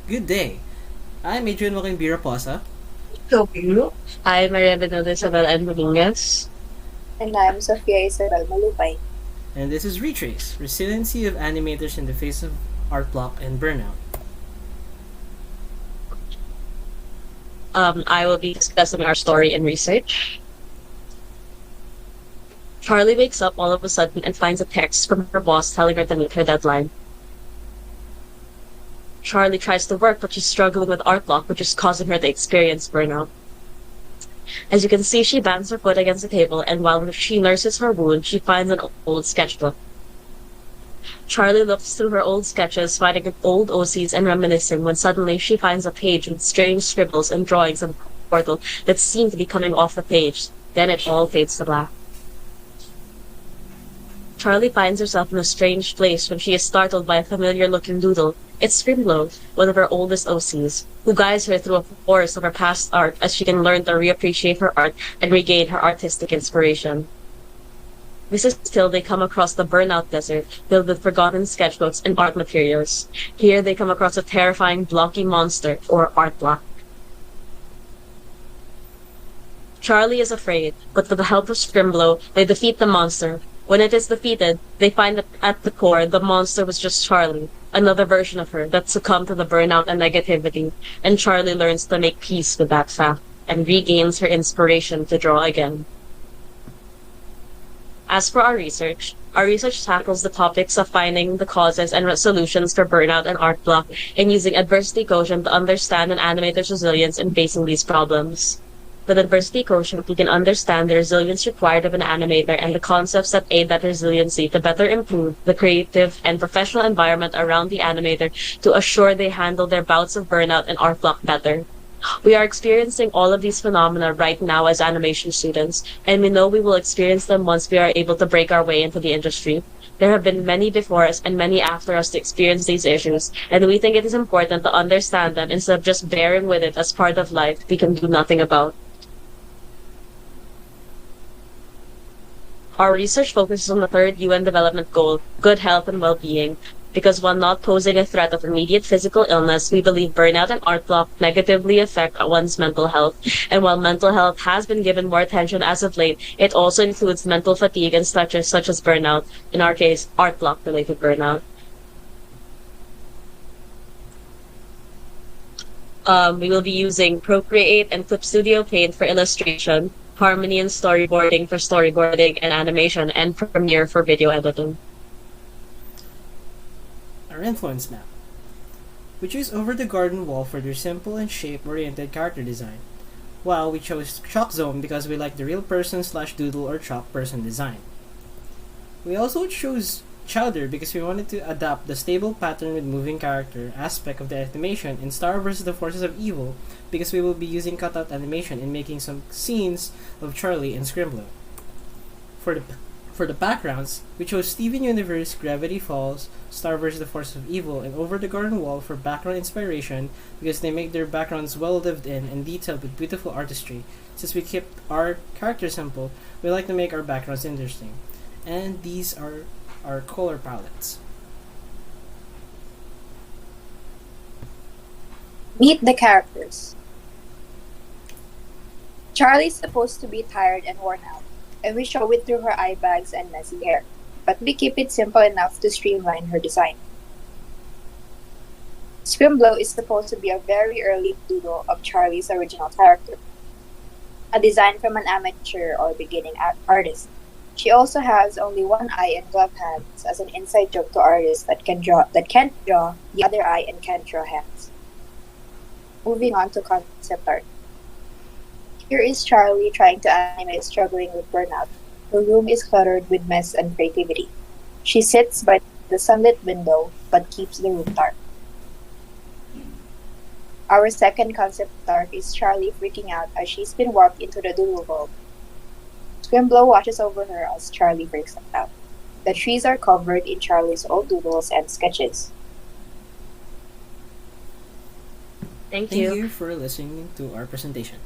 Good day. I'm Adrian Joaquin Raposa, So, I'm Maria Benodo Isabel and Dominguez. And I'm Sofia Isabel Malubay. and this is Retrace Resiliency of Animators in the Face of Art Block and Burnout. I will be discussing our story and research. Charlie wakes up all of a sudden and finds a text from her boss telling her to meet her deadline. Charlie tries to work, but she's struggling with art block, which is causing her to experience burnout. As you can see, she bangs her foot against the table, and while she nurses her wound, she finds an old sketchbook. Charlie looks through her old sketches, finding old OCs and reminiscing when suddenly she finds a page with strange scribbles and drawings of a portal that seem to be coming off the page. Then it all fades to black. Charlie finds herself in a strange place when she is startled by a familiar-looking doodle. It's Scrimlow, one of her oldest OCs, who guides her through a forest of her past art as she can learn to reappreciate her art and regain her artistic inspiration. This is till they come across the Burnout Desert, filled with forgotten sketchbooks and art materials. Here they come across a terrifying blocky monster, or art block. Charlie is afraid, but with the help of Scrimblow, they defeat the monster. When it is defeated, they find that at the core, the monster was just Charlie, another version of her that succumbed to the burnout and negativity, and Charlie learns to make peace with that fact and regains her inspiration to draw again. As for our research tackles the topics of finding the causes and solutions for burnout and art block and using adversity quotient to understand an animator's resilience in facing these problems. With adversity quotient, we can understand the resilience required of an animator and the concepts that aid that resiliency to better improve the creative and professional environment around the animator to assure they handle their bouts of burnout and art block better. We are experiencing all of these phenomena right now as animation students, and we know we will experience them once we are able to break our way into the industry. There have been many before us and many after us to experience these issues, and we think it is important to understand them instead of just bearing with it as part of life we can do nothing about. Our research focuses on the third UN Development Goal, good health and well-being, because while not posing a threat of immediate physical illness, we believe burnout and art block negatively affect one's mental health. And while mental health has been given more attention as of late, it also includes mental fatigue and such as burnout, in our case, art block-related burnout. We will be using Procreate and Clip Studio Paint for illustration, Harmony and storyboarding for storyboarding and animation, and Premiere for video editing. Our influence map. We choose Over the Garden Wall for their simple and shape-oriented character design, while we chose Chalk Zone because we like the real person slash doodle or chalk person design. We also chose Chowder because we wanted to adapt the stable pattern with moving character aspect of the animation in Star vs. the Forces of Evil because we will be using cutout animation in making some scenes of Charlie and Scrimblow. For the for the backgrounds, we chose Steven Universe, Gravity Falls, Star vs. the Forces of Evil, and Over the Garden Wall for background inspiration because they make their backgrounds well lived in and detailed with beautiful artistry. Since we kept our characters simple, we like to make our backgrounds interesting. And these are our color palettes. Meet the characters. Charlie's supposed to be tired and worn out, and we show it through her eye bags and messy hair, but we keep it simple enough to streamline her design. Scrimblow is supposed to be a very early doodle of Charlie's original character, a design from an amateur or beginning artist. She also has only one eye and glove hands as an inside joke to artists that can't draw the other eye and can't draw hands. Moving on to concept art. Here is Charlie trying to animate struggling with burnout. Her room is cluttered with mess and creativity. She sits by the sunlit window but keeps the room dark. Our second concept art is Charlie freaking out as she's been warped into the doodle world. Scrimblow watches over her as Charlie freaks out. The trees are covered in Charlie's old doodles and sketches. Thank Thank you. you for listening to our presentation.